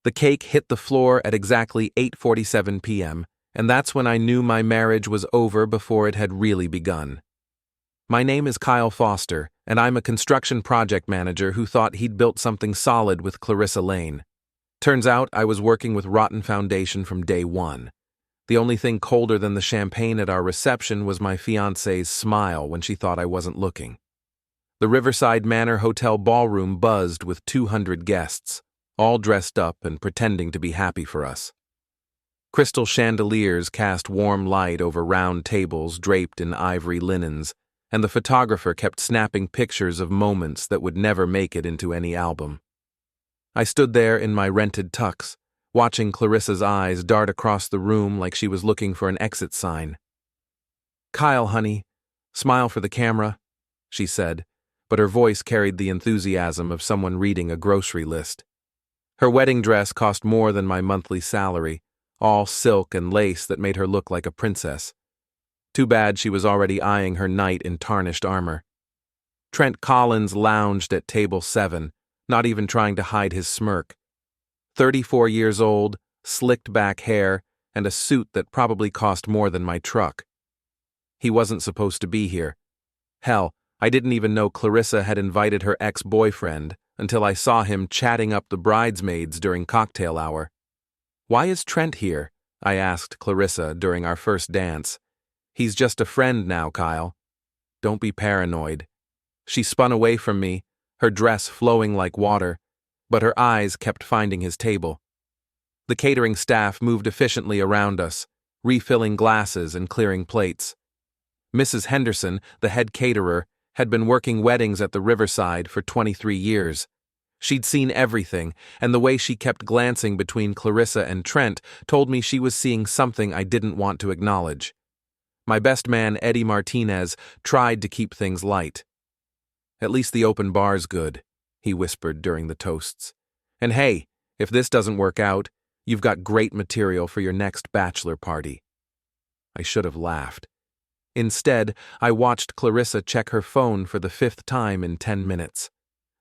The cake hit the floor at exactly 8:47 p.m., and that's when I knew my marriage was over before it had really begun. My name is Kyle Foster, and I'm a construction project manager who thought he'd built something solid with Clarissa Lane. Turns out I was working with rotten foundation from day one. The only thing colder than the champagne at our reception was my fiancée's smile when she thought I wasn't looking. The Riverside Manor Hotel ballroom buzzed with 200 guests, all dressed up and pretending to be happy for us. Crystal chandeliers cast warm light over round tables draped in ivory linens, and the photographer kept snapping pictures of moments that would never make it into any album. I stood there in my rented tux, watching Clarissa's eyes dart across the room like she was looking for an exit sign. "Kyle, honey, smile for the camera," she said, but her voice carried the enthusiasm of someone reading a grocery list. Her wedding dress cost more than my monthly salary, all silk and lace that made her look like a princess. Too bad she was already eyeing her knight in tarnished armor. Trent Collins lounged at table 7, not even trying to hide his smirk. 34 years old, slicked back hair, and a suit that probably cost more than my truck. He wasn't supposed to be here. Hell, I didn't even know Clarissa had invited her ex-boyfriend until I saw him chatting up the bridesmaids during cocktail hour. "Why is Trent here?" I asked Clarissa during our first dance. "He's just a friend now, Kyle." "Don't be paranoid." She spun away from me, her dress flowing like water, but her eyes kept finding his table. The catering staff moved efficiently around us, refilling glasses and clearing plates. Mrs. Henderson, the head caterer, had been working weddings at the Riverside for 23 years. She'd seen everything, and the way she kept glancing between Clarissa and Trent told me she was seeing something I didn't want to acknowledge. My best man, Eddie Martinez, tried to keep things light. "At least the open bar's good," he whispered during the toasts. "And hey, if this doesn't work out, you've got great material for your next bachelor party." I should have laughed. Instead, I watched Clarissa check her phone for the 5th time in 10 minutes.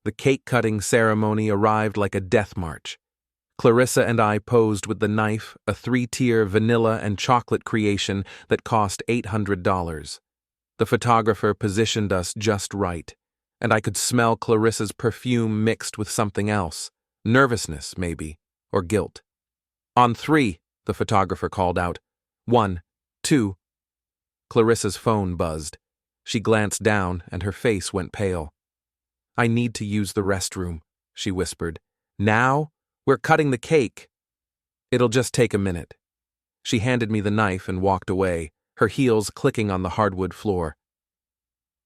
The cake-cutting ceremony arrived like a death march. Clarissa and I posed with the knife, a 3-tier vanilla and chocolate creation that cost $800. The photographer positioned us just right, and I could smell Clarissa's perfume mixed with something else, nervousness maybe, or guilt. "On 3, the photographer called out. 1, 2. Clarissa's phone buzzed. She glanced down, and her face went pale. "I need to use the restroom," she whispered. "Now? We're cutting the cake." "It'll just take a minute." She handed me the knife and walked away, her heels clicking on the hardwood floor.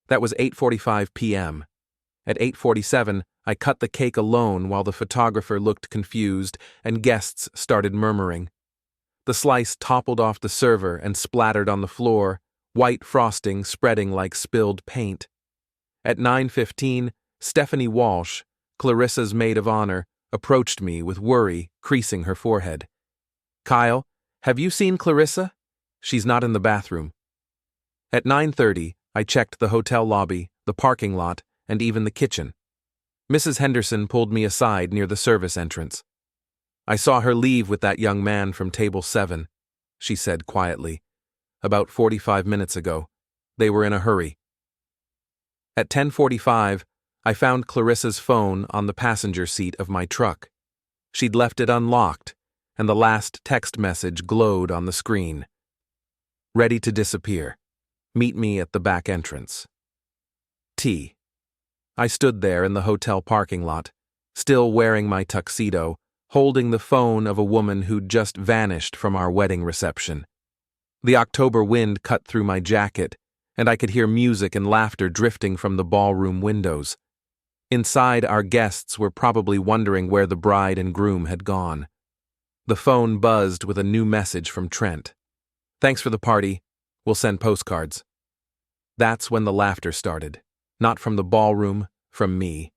That was 8:45 p.m. At 8:47, I cut the cake alone while the photographer looked confused and guests started murmuring. The slice toppled off the server and splattered on the floor, white frosting spreading like spilled paint. At 9:15, Stephanie Walsh, Clarissa's maid of honor, approached me with worry creasing her forehead. "Kyle, have you seen Clarissa? She's not in the bathroom." At 9:30, I checked the hotel lobby, the parking lot, and even the kitchen. Mrs. Henderson pulled me aside near the service entrance. "I saw her leave with that young man from table 7, she said quietly. "About 45 minutes ago. They were in a hurry." At 10:45, I found Clarissa's phone on the passenger seat of my truck. She'd left it unlocked, and the last text message glowed on the screen. "Ready to disappear. Meet me at the back entrance. T." I stood there in the hotel parking lot, still wearing my tuxedo, holding the phone of a woman who'd just vanished from our wedding reception. The October wind cut through my jacket, and I could hear music and laughter drifting from the ballroom windows. Inside, our guests were probably wondering where the bride and groom had gone. The phone buzzed with a new message from Trent. "Thanks for the party. We'll send postcards." That's when the laughter started. Not from the ballroom, from me.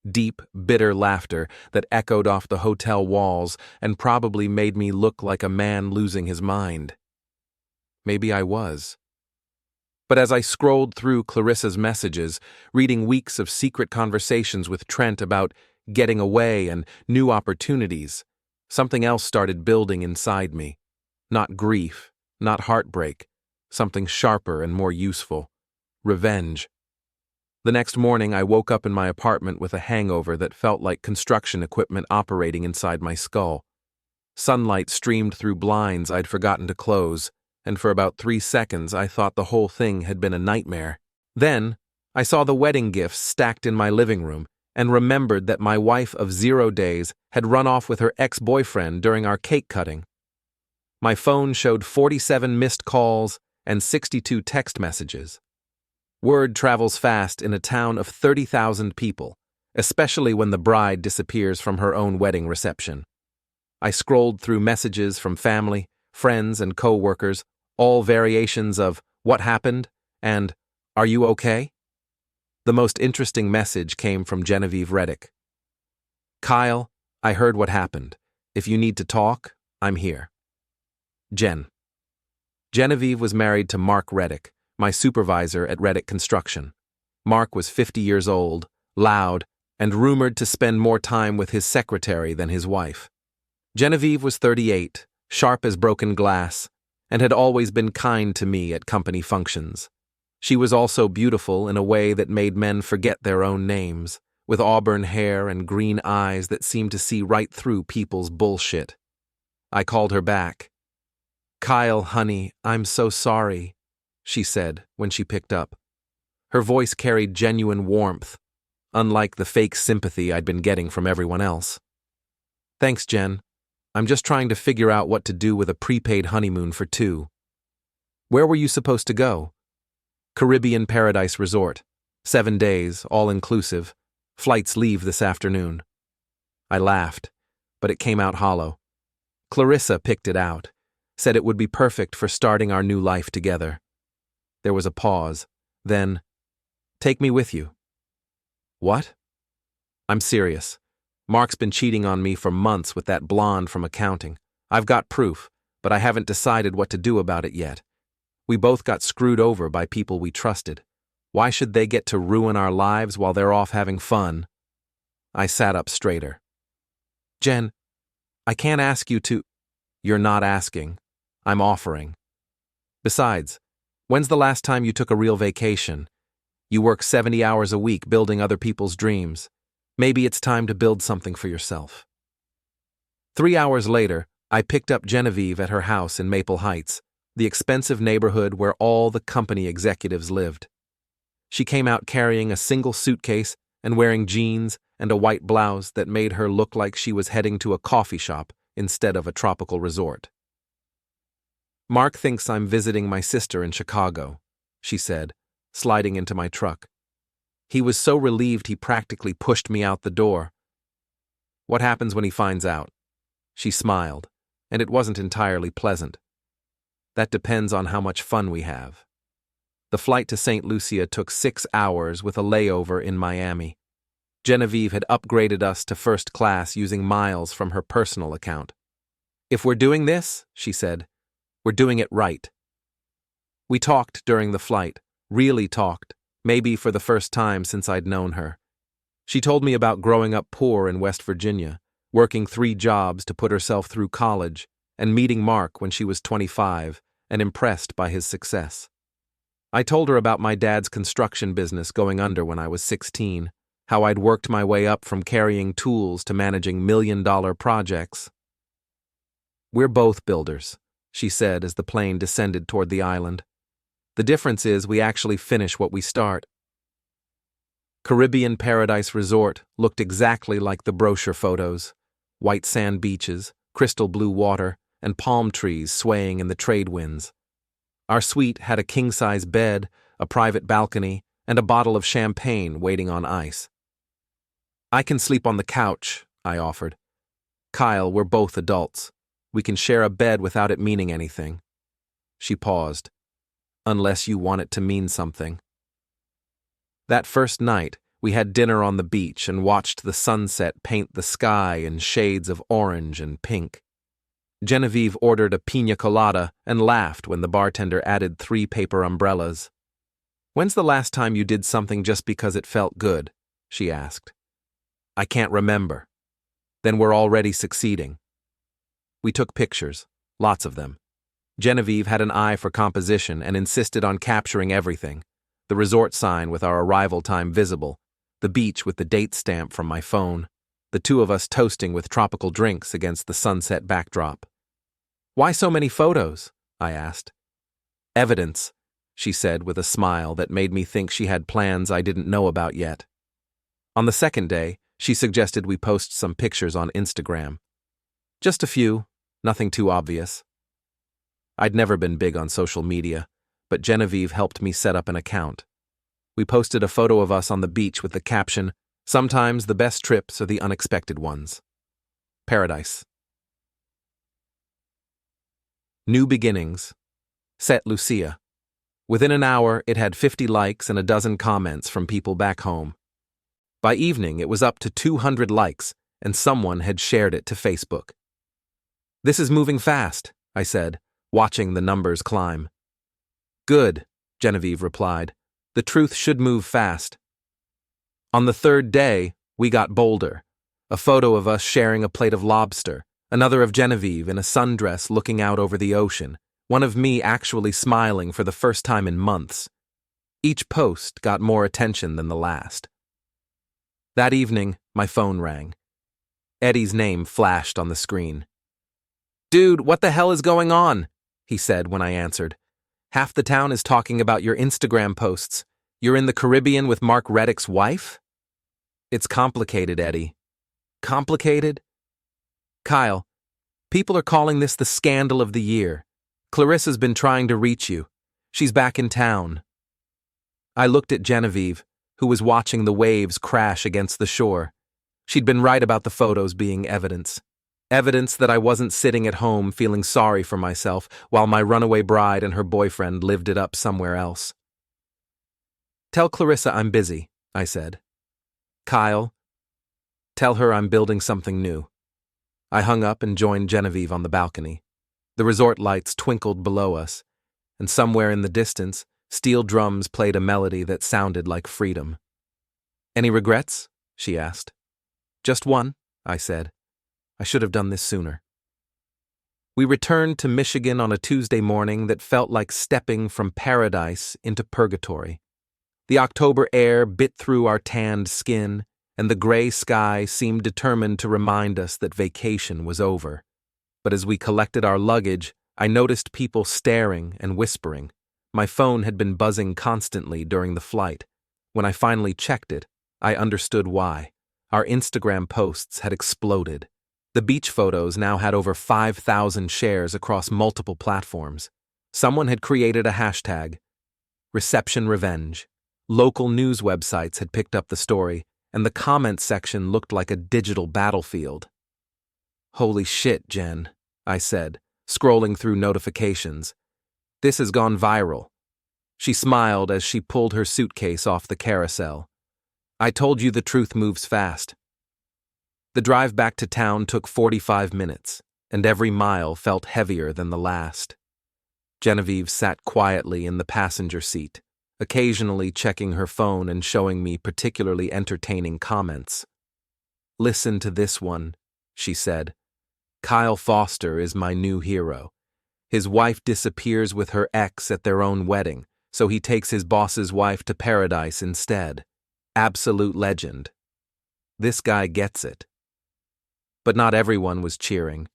Deep, bitter laughter that echoed off the hotel walls and probably made me look like a man losing his mind. Maybe I was. But as I scrolled through Clarissa's messages, reading weeks of secret conversations with Trent about getting away and new opportunities, something else started building inside me. Not grief, not heartbreak, something sharper and more useful. Revenge. The next morning, I woke up in my apartment with a hangover that felt like construction equipment operating inside my skull. Sunlight streamed through blinds I'd forgotten to close, and for about 3 seconds I thought the whole thing had been a nightmare. Then, I saw the wedding gifts stacked in my living room and remembered that my wife of 0 days had run off with her ex-boyfriend during our cake cutting. My phone showed 47 missed calls and 62 text messages. Word travels fast in a town of 30,000 people, especially when the bride disappears from her own wedding reception. I scrolled through messages from family, friends, and co-workers, all variations of "What happened?" and "Are you okay?" The most interesting message came from Genevieve Reddick. "Kyle, I heard what happened. If you need to talk, I'm here. Jen." Genevieve was married to Mark Reddick, my supervisor at Reddick Construction. Mark was 50 years old, loud, and rumored to spend more time with his secretary than his wife. Genevieve was 38, sharp as broken glass, and had always been kind to me at company functions. She was also beautiful in a way that made men forget their own names, with auburn hair and green eyes that seemed to see right through people's bullshit. I called her back. "Kyle, honey, I'm so sorry," she said when she picked up. Her voice carried genuine warmth, unlike the fake sympathy I'd been getting from everyone else. "Thanks, Jen. I'm just trying to figure out what to do with a prepaid honeymoon for 2. Where were you supposed to go?" "Caribbean Paradise Resort. 7 days, all-inclusive. Flights leave this afternoon." I laughed, but it came out hollow. Clarissa picked it out, said it would be perfect for starting our new life together. There was a pause. Then, "Take me with you." "What?" "I'm serious. Mark's been cheating on me for months with that blonde from accounting. I've got proof, but I haven't decided what to do about it yet. We both got screwed over by people we trusted. Why should they get to ruin our lives while they're off having fun?" I sat up straighter. "Jen, I can't ask you to—" "You're not asking. I'm offering. Besides, when's the last time you took a real vacation? You work 70 hours a week building other people's dreams. Maybe it's time to build something for yourself." 3 hours later, I picked up Genevieve at her house in Maple Heights, the expensive neighborhood where all the company executives lived. She came out carrying a single suitcase and wearing jeans and a white blouse that made her look like she was heading to a coffee shop instead of a tropical resort. "Mark thinks I'm visiting my sister in Chicago," she said, sliding into my truck. "He was so relieved he practically pushed me out the door." "What happens when he finds out?" She smiled, and it wasn't entirely pleasant. "That depends on how much fun we have." The flight to St. Lucia took 6 hours with a layover in Miami. Genevieve had upgraded us to first class using miles from her personal account. "If we're doing this," she said, "we're doing it right." We talked during the flight, really talked, maybe for the first time since I'd known her. She told me about growing up poor in West Virginia, working 3 jobs to put herself through college, and meeting Mark when she was 25 and impressed by his success. I told her about my dad's construction business going under when I was 16, how I'd worked my way up from carrying tools to managing million-dollar projects. "We're both builders," she said as the plane descended toward the island. "The difference is we actually finish what we start." Caribbean Paradise Resort looked exactly like the brochure photos: white sand beaches, crystal blue water, and palm trees swaying in the trade winds. Our suite had a king-size bed, a private balcony, and a bottle of champagne waiting on ice. "I can sleep on the couch," I offered. "Kyle, we're both adults. We can share a bed without it meaning anything." She paused. "Unless you want it to mean something." That first night, we had dinner on the beach and watched the sunset paint the sky in shades of orange and pink. Genevieve ordered a piña colada and laughed when the bartender added 3 paper umbrellas. "When's the last time you did something just because it felt good?" she asked. "I can't remember." "Then we're already succeeding." We took pictures, lots of them. Genevieve had an eye for composition and insisted on capturing everything. The resort sign with our arrival time visible, the beach with the date stamp from my phone, the two of us toasting with tropical drinks against the sunset backdrop. "Why so many photos?" I asked. "Evidence," she said with a smile that made me think she had plans I didn't know about yet. On the second day, she suggested we post some pictures on Instagram. Just a few, nothing too obvious. I'd never been big on social media, but Genevieve helped me set up an account. We posted a photo of us on the beach with the caption, "Sometimes the best trips are the unexpected ones." Paradise. New beginnings. Set Lucia. Within an hour, it had 50 likes and a dozen comments from people back home. By evening, it was up to 200 likes, and someone had shared it to Facebook. "This is moving fast," I said, watching the numbers climb. "Good," Genevieve replied. "The truth should move fast." On the third day, we got bolder. A photo of us sharing a plate of lobster, another of Genevieve in a sundress looking out over the ocean, one of me actually smiling for the first time in months. Each post got more attention than the last. That evening, my phone rang. Eddie's name flashed on the screen. "Dude, what the hell is going on?" he said when I answered. "Half the town is talking about your Instagram posts. You're in the Caribbean with Mark Reddick's wife?" "It's complicated, Eddie." "Complicated?" "Kyle, people are calling this the scandal of the year. Clarissa's been trying to reach you. She's back in town." I looked at Genevieve, who was watching the waves crash against the shore. She'd been right about the photos being evidence. Evidence that I wasn't sitting at home feeling sorry for myself while my runaway bride and her boyfriend lived it up somewhere else. "Tell Clarissa I'm busy," I said. "Kyle, tell her I'm building something new." I hung up and joined Genevieve on the balcony. The resort lights twinkled below us, and somewhere in the distance, steel drums played a melody that sounded like freedom. "Any regrets?" she asked. "Just one," I said. "I should have done this sooner." We returned to Michigan on a Tuesday morning that felt like stepping from paradise into purgatory. The October air bit through our tanned skin, and the gray sky seemed determined to remind us that vacation was over. But as we collected our luggage, I noticed people staring and whispering. My phone had been buzzing constantly during the flight. When I finally checked it, I understood why. Our Instagram posts had exploded. The beach photos now had over 5,000 shares across multiple platforms. Someone had created a hashtag, Reception Revenge. Local news websites had picked up the story, and the comments section looked like a digital battlefield. "Holy shit, Jen," I said, scrolling through notifications. "This has gone viral." She smiled as she pulled her suitcase off the carousel. "I told you the truth moves fast." The drive back to town took 45 minutes, and every mile felt heavier than the last. Genevieve sat quietly in the passenger seat, occasionally checking her phone and showing me particularly entertaining comments. "Listen to this one," she said. "Kyle Foster is my new hero. His wife disappears with her ex at their own wedding, so he takes his boss's wife to paradise instead. Absolute legend. This guy gets it." But not everyone was cheering.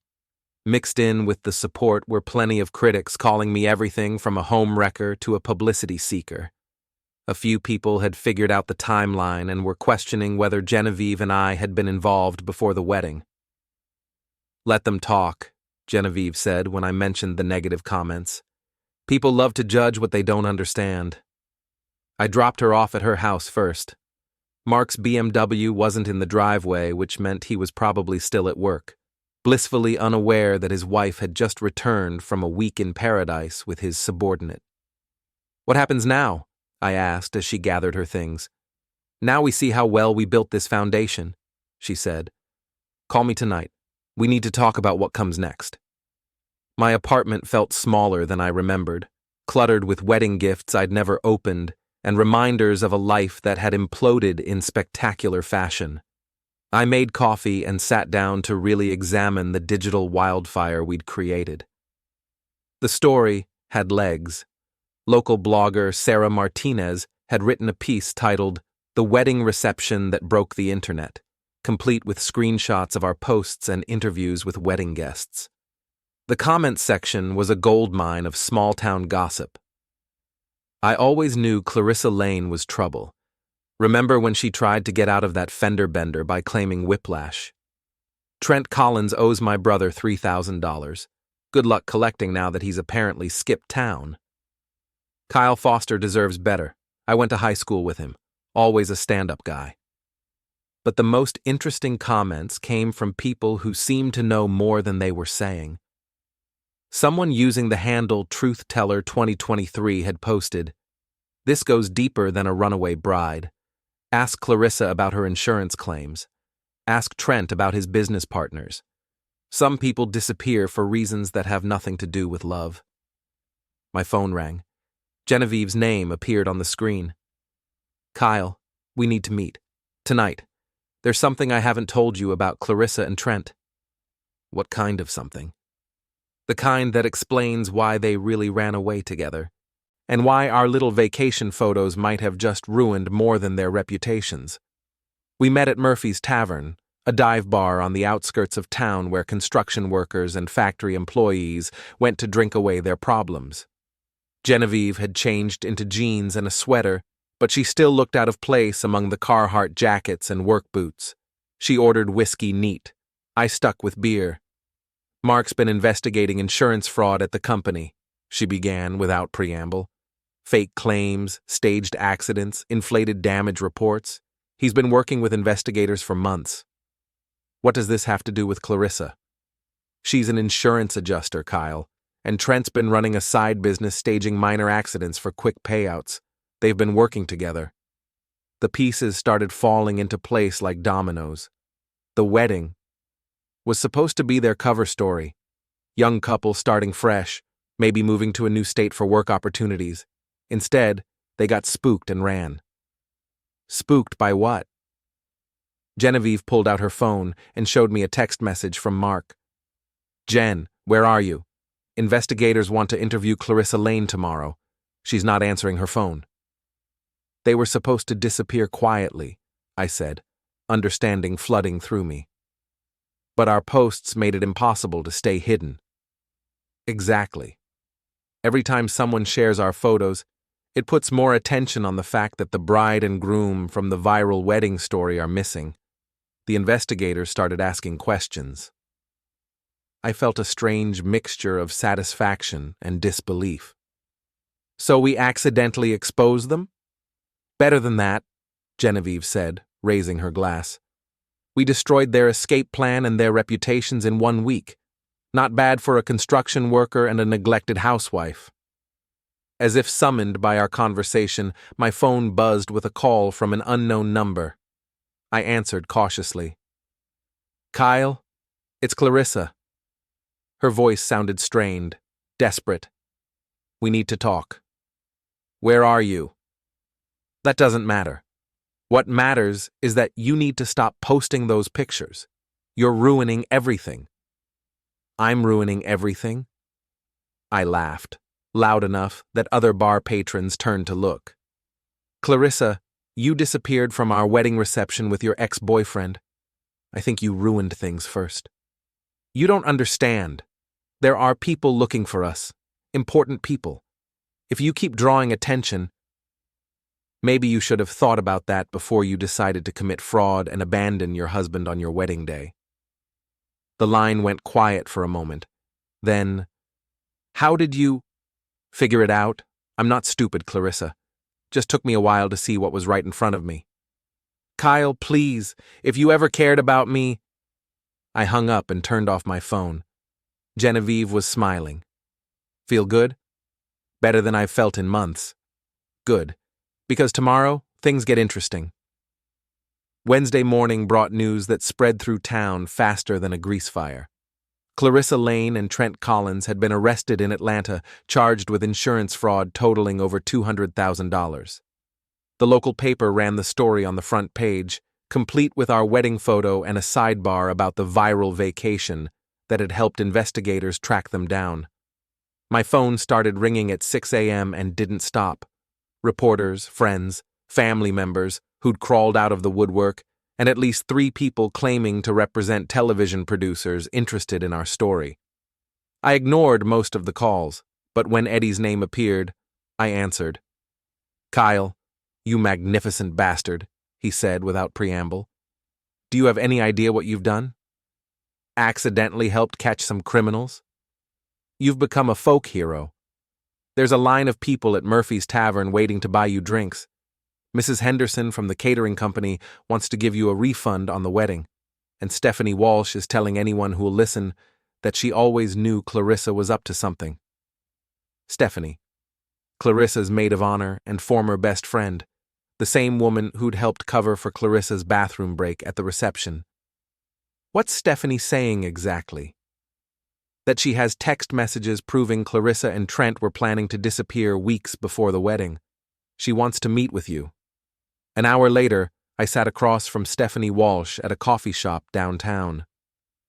Mixed in with the support were plenty of critics calling me everything from a home wrecker to a publicity seeker. A few people had figured out the timeline and were questioning whether Genevieve and I had been involved before the wedding. "Let them talk," Genevieve said when I mentioned the negative comments. "People love to judge what they don't understand." I dropped her off at her house first. Mark's BMW wasn't in the driveway, which meant he was probably still at work, blissfully unaware that his wife had just returned from a week in paradise with his subordinate. "What happens now?" I asked as she gathered her things. "Now we see how well we built this foundation," she said. "Call me tonight. We need to talk about what comes next." My apartment felt smaller than I remembered, cluttered with wedding gifts I'd never opened and reminders of a life that had imploded in spectacular fashion. I made coffee and sat down to really examine the digital wildfire we'd created. The story had legs. Local blogger Sarah Martinez had written a piece titled "The Wedding Reception That Broke the Internet," complete with screenshots of our posts and interviews with wedding guests. The comments section was a goldmine of small-town gossip. I always knew Clarissa Lane was trouble. Remember when she tried to get out of that fender bender by claiming whiplash? Trent Collins owes my brother $3,000. Good luck collecting now that he's apparently skipped town. Kyle Foster deserves better. I went to high school with him. Always a stand-up guy. But the most interesting comments came from people who seemed to know more than they were saying. Someone using the handle TruthTeller2023 had posted, "This goes deeper than a runaway bride. Ask Clarissa about her insurance claims. Ask Trent about his business partners. Some people disappear for reasons that have nothing to do with love." My phone rang. Genevieve's name appeared on the screen. "Kyle, we need to meet. Tonight. There's something I haven't told you about Clarissa and Trent." "What kind of something?" "The kind that explains why they really ran away together, and why our little vacation photos might have just ruined more than their reputations. We met at Murphy's Tavern, a dive bar on the outskirts of town where construction workers and factory employees went to drink away their problems. Genevieve had changed into jeans and a sweater, but she still looked out of place among the Carhartt jackets and work boots. She ordered whiskey neat. I stuck with beer. "Mark's been investigating insurance fraud at the company," she began without preamble. "Fake claims, staged accidents, inflated damage reports. He's been working with investigators for months." "What does this have to do with Clarissa?" "She's an insurance adjuster, Kyle, and Trent's been running a side business staging minor accidents for quick payouts. They've been working together." The pieces started falling into place like dominoes. The wedding was supposed to be their cover story. Young couple starting fresh, maybe moving to a new state for work opportunities. Instead, they got spooked and ran. Spooked by what? Genevieve pulled out her phone and showed me a text message from Mark. "Jen, where are you? Investigators want to interview Clarissa Lane tomorrow. She's not answering her phone." "They were supposed to disappear quietly," I said, understanding flooding through me. "But our posts made it impossible to stay hidden." "Exactly. Every time someone shares our photos, it puts more attention on the fact that the bride and groom from the viral wedding story are missing." The investigators started asking questions. I felt a strange mixture of satisfaction and disbelief. "So we accidentally exposed them?" "Better than that," Genevieve said, raising her glass. "We destroyed their escape plan and their reputations in 1 week. Not bad for a construction worker and a neglected housewife." As if summoned by our conversation, my phone buzzed with a call from an unknown number. I answered cautiously. "Kyle, it's Clarissa." Her voice sounded strained, desperate. "We need to talk." "Where are you?" "That doesn't matter. What matters is that you need to stop posting those pictures. You're ruining everything." "I'm ruining everything?" I laughed, loud enough that other bar patrons turned to look. "Clarissa, you disappeared from our wedding reception with your ex-boyfriend. I think you ruined things first. You don't understand. There are people looking for us, important people. If you keep drawing attention, maybe you should have thought about that before you decided to commit fraud and abandon your husband on your wedding day." The line went quiet for a moment. Then, "How did you figure it out? I'm not stupid, Clarissa. Just took me a while to see what was right in front of me." "Kyle, please, if you ever cared about me—" I hung up and turned off my phone. Genevieve was smiling. "Feel good?" "Better than I've felt in months." "Good, because tomorrow things get interesting." Wednesday morning brought news that spread through town faster than a grease fire. Clarissa Lane and Trent Collins had been arrested in Atlanta, charged with insurance fraud totaling over $200,000. The local paper ran the story on the front page, complete with our wedding photo and a sidebar about the viral vacation that had helped investigators track them down. My phone started ringing at 6 a.m. and didn't stop. Reporters, friends, family members who'd crawled out of the woodwork, and at least 3 people claiming to represent television producers interested in our story. I ignored most of the calls, but when Eddie's name appeared, I answered. "Kyle, you magnificent bastard," he said without preamble. "Do you have any idea what you've done? Accidentally helped catch some criminals? You've become a folk hero. There's a line of people at Murphy's Tavern waiting to buy you drinks. Mrs. Henderson from the catering company wants to give you a refund on the wedding, and Stephanie Walsh is telling anyone who'll listen that she always knew Clarissa was up to something." Stephanie, Clarissa's maid of honor and former best friend, the same woman who'd helped cover for Clarissa's bathroom break at the reception. What's Stephanie saying exactly? That she has text messages proving Clarissa and Trent were planning to disappear weeks before the wedding. She wants to meet with you. An hour later, I sat across from Stephanie Walsh at a coffee shop downtown.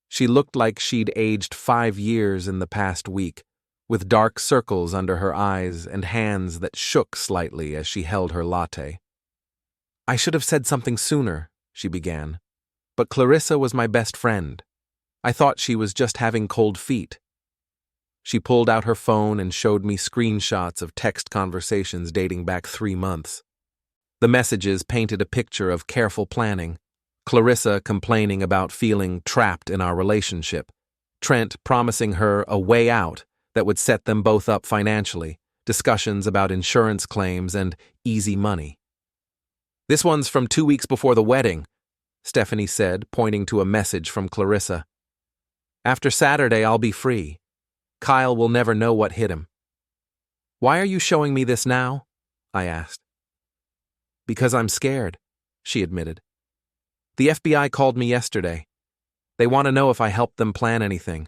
She looked like she'd aged 5 years in the past week, with dark circles under her eyes and hands that shook slightly as she held her latte. "I should have said something sooner," she began, "but Clarissa was my best friend. I thought she was just having cold feet." She pulled out her phone and showed me screenshots of text conversations dating back 3 months. The messages painted a picture of careful planning. Clarissa complaining about feeling trapped in our relationship, Trent promising her a way out that would set them both up financially, discussions about insurance claims and easy money. "This one's from 2 weeks before the wedding," Stephanie said, pointing to a message from Clarissa. "After Saturday, I'll be free. Kyle will never know what hit him." "Why are you showing me this now?" I asked. "Because I'm scared," she admitted. "The FBI called me yesterday. They want to know if I helped them plan anything.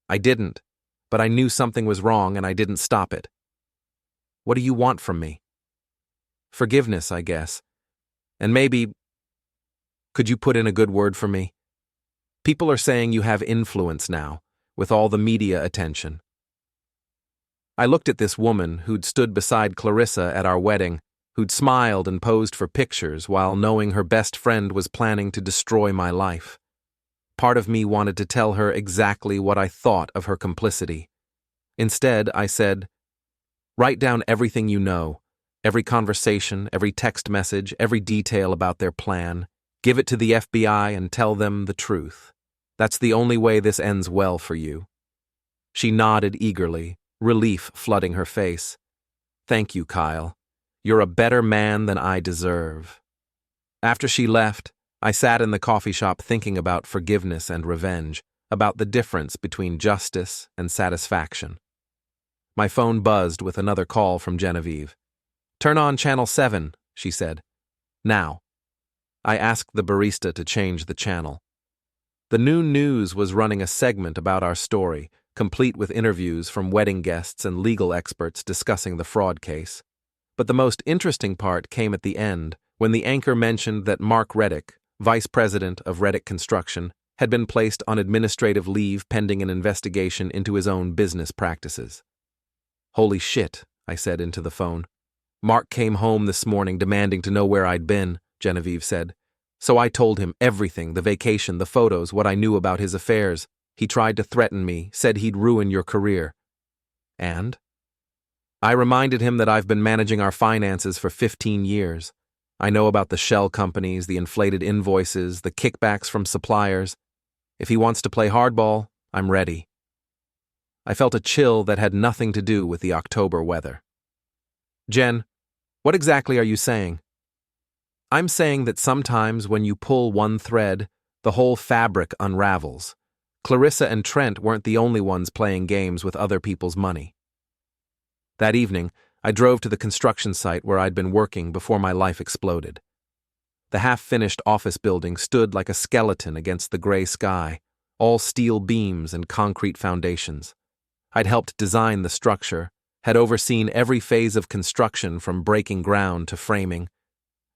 I didn't, but I knew something was wrong and I didn't stop it." "What do you want from me?" "Forgiveness, I guess. And maybe, could you put in a good word for me? People are saying you have influence now, with all the media attention." I looked at this woman who'd stood beside Clarissa at our wedding, who'd smiled and posed for pictures while knowing her best friend was planning to destroy my life. Part of me wanted to tell her exactly what I thought of her complicity. Instead, I said, "Write down everything you know, every conversation, every text message, every detail about their plan. Give it to the FBI and tell them the truth. That's the only way this ends well for you." She nodded eagerly, relief flooding her face. "Thank you, Kyle. You're a better man than I deserve." After she left, I sat in the coffee shop thinking about forgiveness and revenge, about the difference between justice and satisfaction. My phone buzzed with another call from Genevieve. "Turn on Channel 7, she said. "Now." I asked the barista to change the channel. The noon news was running a segment about our story, complete with interviews from wedding guests and legal experts discussing the fraud case. But the most interesting part came at the end, when the anchor mentioned that Mark Reddick, vice president of Reddick Construction, had been placed on administrative leave pending an investigation into his own business practices. "Holy shit," I said into the phone. "Mark came home this morning demanding to know where I'd been," Genevieve said. "So I told him everything, the vacation, the photos, what I knew about his affairs. He tried to threaten me, said he'd ruin your career." "And?" "I reminded him that I've been managing our finances for 15 years. I know about the shell companies, the inflated invoices, the kickbacks from suppliers. If he wants to play hardball, I'm ready." I felt a chill that had nothing to do with the October weather. "Jen, what exactly are you saying?" "I'm saying that sometimes when you pull one thread, the whole fabric unravels. Clarissa and Trent weren't the only ones playing games with other people's money." That evening, I drove to the construction site where I'd been working before my life exploded. The half-finished office building stood like a skeleton against the gray sky, all steel beams and concrete foundations. I'd helped design the structure, had overseen every phase of construction from breaking ground to framing.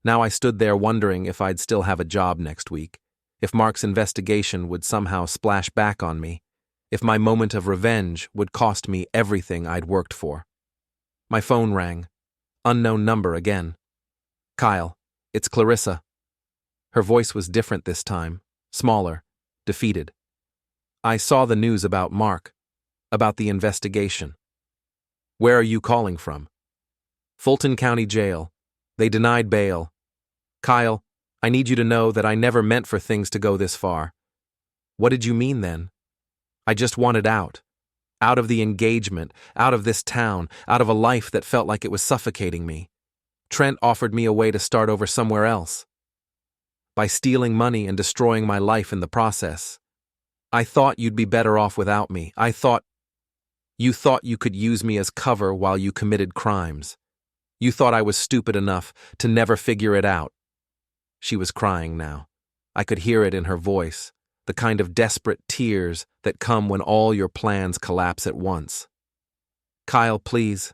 Now I stood there wondering if I'd still have a job next week, if Mark's investigation would somehow splash back on me, if my moment of revenge would cost me everything I'd worked for. My phone rang. Unknown number again. "Kyle, it's Clarissa." Her voice was different this time, smaller, defeated. "I saw the news about Mark, about the investigation." "Where are you calling from?" "Fulton County Jail. They denied bail." "Kyle, I need you to know that I never meant for things to go this far." "What did you mean then?" "I just wanted out. Out of the engagement, out of this town, out of a life that felt like it was suffocating me. Trent offered me a way to start over somewhere else. By stealing money and destroying my life in the process. I thought you'd be better off without me. You thought you could use me as cover while you committed crimes. You thought I was stupid enough to never figure it out." She was crying now. I could hear it in her voice, the kind of desperate tears that come when all your plans collapse at once. "Kyle, please.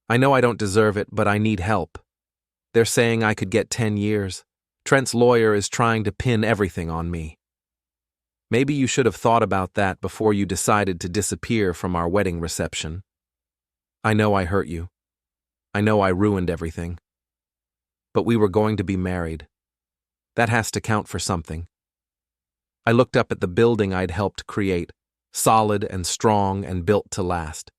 I know I don't deserve it, but I need help. They're saying I could get 10 years. Trent's lawyer is trying to pin everything on me." "Maybe you should have thought about that before you decided to disappear from our wedding reception. I know I hurt you. I know I ruined everything. But we were going to be married. That has to count for something." I looked up at the building I'd helped create, solid and strong and built to last.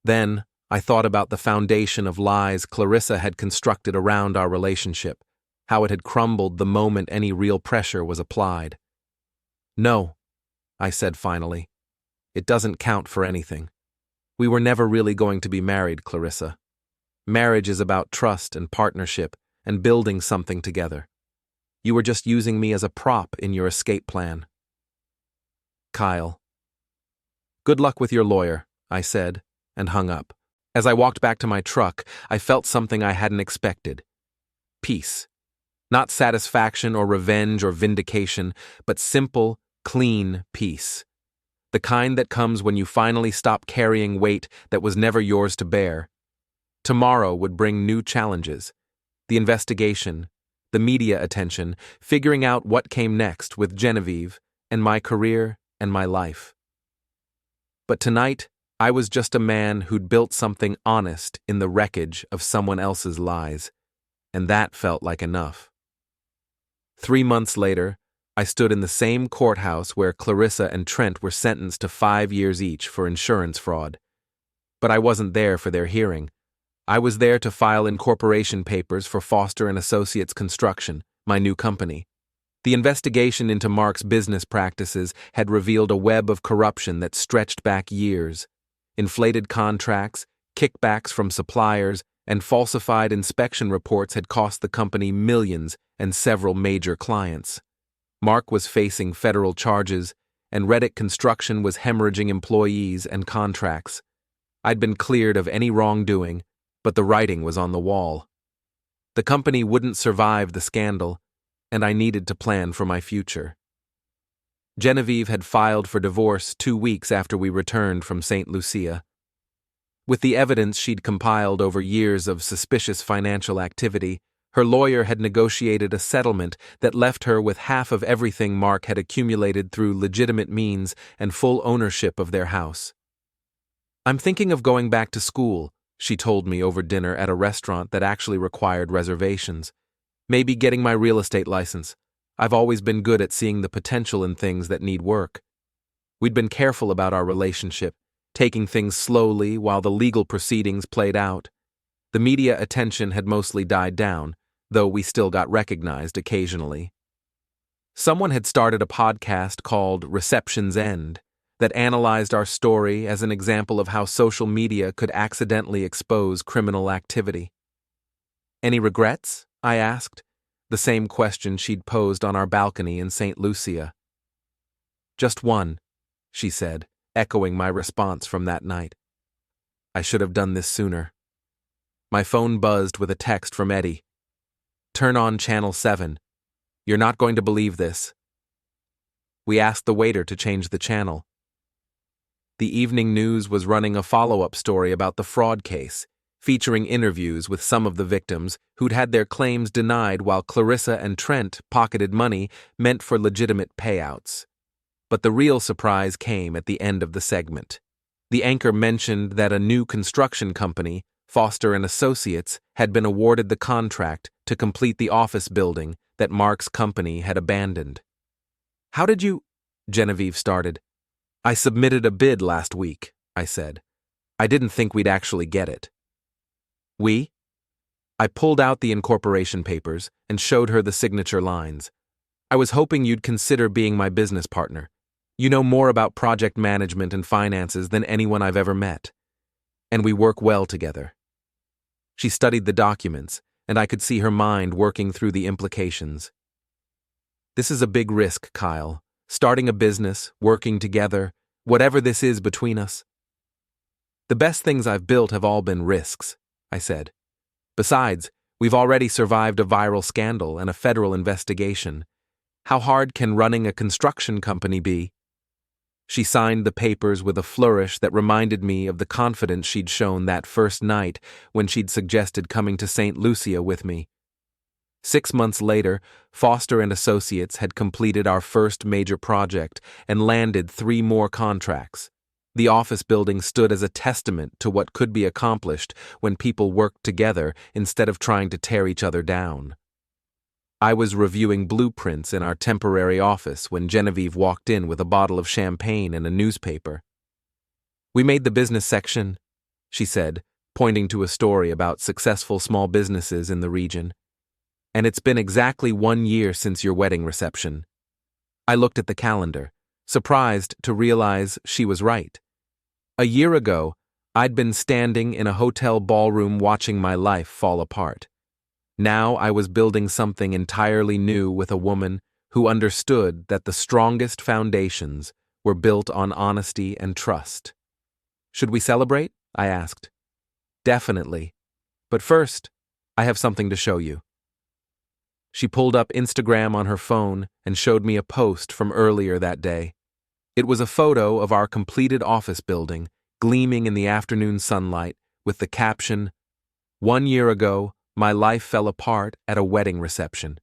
Then I thought about the foundation of lies Clarissa had constructed around our relationship, how it had crumbled the moment any real pressure was applied. "No," I said finally. "It doesn't count for anything. We were never really going to be married, Clarissa. Marriage is about trust and partnership and building something together. You were just using me as a prop in your escape plan." "Kyle." "Good luck with your lawyer," I said, and hung up. As I walked back to my truck, I felt something I hadn't expected. Peace. Not satisfaction or revenge or vindication, but simple, clean peace. The kind that comes when you finally stop carrying weight that was never yours to bear. Tomorrow would bring new challenges. The investigation, the media attention, figuring out what came next with Genevieve, and my career and my life. But tonight, I was just a man who'd built something honest in the wreckage of someone else's lies, and that felt like enough. 3 months later, I stood in the same courthouse where Clarissa and Trent were sentenced to 5 years each for insurance fraud. But I wasn't there for their hearing. I was there to file incorporation papers for Foster and Associates Construction, my new company. The investigation into Mark's business practices had revealed a web of corruption that stretched back years. Inflated contracts, kickbacks from suppliers, and falsified inspection reports had cost the company millions and several major clients. Mark was facing federal charges, and Reddick Construction was hemorrhaging employees and contracts. I'd been cleared of any wrongdoing, but the writing was on the wall. The company wouldn't survive the scandal, and I needed to plan for my future. Genevieve had filed for divorce 2 weeks after we returned from St. Lucia. With the evidence she'd compiled over years of suspicious financial activity, her lawyer had negotiated a settlement that left her with half of everything Mark had accumulated through legitimate means and full ownership of their house. "I'm thinking of going back to school," she told me over dinner at a restaurant that actually required reservations. "Maybe getting my real estate license. I've always been good at seeing the potential in things that need work." We'd been careful about our relationship, taking things slowly while the legal proceedings played out. The media attention had mostly died down, though we still got recognized occasionally. Someone had started a podcast called Reception's End that analyzed our story as an example of how social media could accidentally expose criminal activity. "Any regrets?" I asked, the same question she'd posed on our balcony in St. Lucia. "Just one," she said, echoing my response from that night. I should have done this sooner. My phone buzzed with a text from Eddie. "Turn on Channel 7. You're not going to believe this." We asked the waiter to change the channel. The evening news was running a follow-up story about the fraud case, featuring interviews with some of the victims who'd had their claims denied while Clarissa and Trent pocketed money meant for legitimate payouts. But the real surprise came at the end of the segment. The anchor mentioned that a new construction company, Foster and Associates, had been awarded the contract to complete the office building that Mark's company had abandoned. "How did you—" Genevieve started. "I submitted a bid last week," I said. "I didn't think we'd actually get it." "We?" I pulled out the incorporation papers and showed her the signature lines. "I was hoping you'd consider being my business partner. You know more about project management and finances than anyone I've ever met. And we work well together." She studied the documents, and I could see her mind working through the implications. "This is a big risk, Kyle. Starting a business, working together, whatever this is between us." "The best things I've built have all been risks," I said. "Besides, we've already survived a viral scandal and a federal investigation. How hard can running a construction company be?" She signed the papers with a flourish that reminded me of the confidence she'd shown that first night when she'd suggested coming to St. Lucia with me. 6 months later, Foster and Associates had completed our first major project and landed 3 more contracts. The office building stood as a testament to what could be accomplished when people worked together instead of trying to tear each other down. I was reviewing blueprints in our temporary office when Genevieve walked in with a bottle of champagne and a newspaper. "We made the business section," she said, pointing to a story about successful small businesses in the region. "And it's been exactly 1 year since your wedding reception." I looked at the calendar, surprised to realize she was right. A year ago, I'd been standing in a hotel ballroom watching my life fall apart. Now I was building something entirely new with a woman who understood that the strongest foundations were built on honesty and trust. "Should we celebrate?" I asked. "Definitely. But first, I have something to show you." She pulled up Instagram on her phone and showed me a post from earlier that day. It was a photo of our completed office building, gleaming in the afternoon sunlight, with the caption, "1 year ago, my life fell apart at a wedding reception.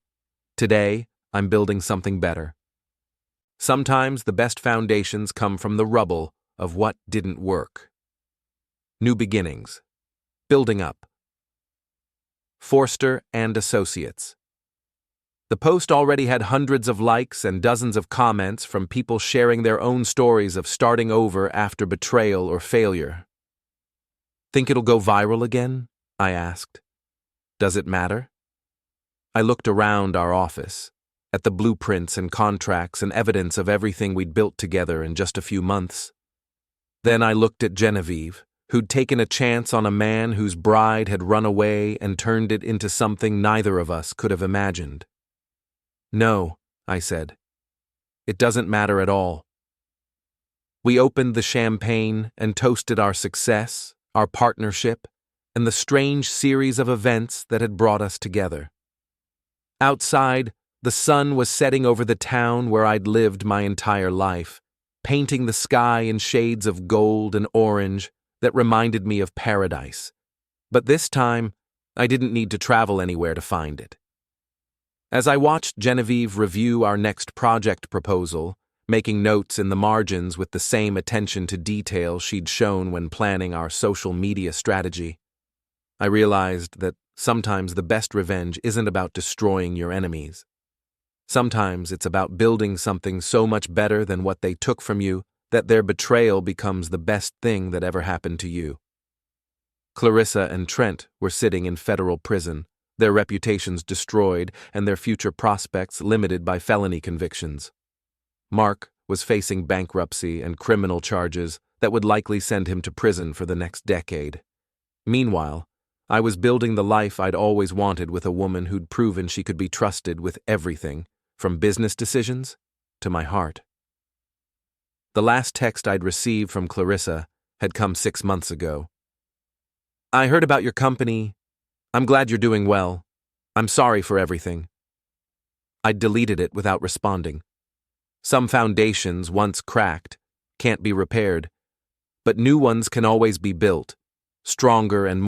Today, I'm building something better." Sometimes the best foundations come from the rubble of what didn't work. New beginnings. Building up. Foster and Associates. The post already had hundreds of likes and dozens of comments from people sharing their own stories of starting over after betrayal or failure. "Think it'll go viral again?" I asked. "Does it matter?" I looked around our office, at the blueprints and contracts and evidence of everything we'd built together in just a few months. Then I looked at Genevieve, who'd taken a chance on a man whose bride had run away and turned it into something neither of us could have imagined. "No," I said. "It doesn't matter at all." We opened the champagne and toasted our success, our partnership, and the strange series of events that had brought us together. Outside, the sun was setting over the town where I'd lived my entire life, painting the sky in shades of gold and orange that reminded me of paradise. But this time, I didn't need to travel anywhere to find it. As I watched Genevieve review our next project proposal, making notes in the margins with the same attention to detail she'd shown when planning our social media strategy, I realized that sometimes the best revenge isn't about destroying your enemies. Sometimes it's about building something so much better than what they took from you that their betrayal becomes the best thing that ever happened to you. Clarissa and Trent were sitting in federal prison, their reputations destroyed and their future prospects limited by felony convictions. Mark was facing bankruptcy and criminal charges that would likely send him to prison for the next decade. Meanwhile, I was building the life I'd always wanted with a woman who'd proven she could be trusted with everything, from business decisions to my heart. The last text I'd received from Clarissa had come 6 months ago. "I heard about your company. I'm glad you're doing well. I'm sorry for everything." I deleted it without responding. Some foundations, once cracked, can't be repaired, but new ones can always be built, stronger and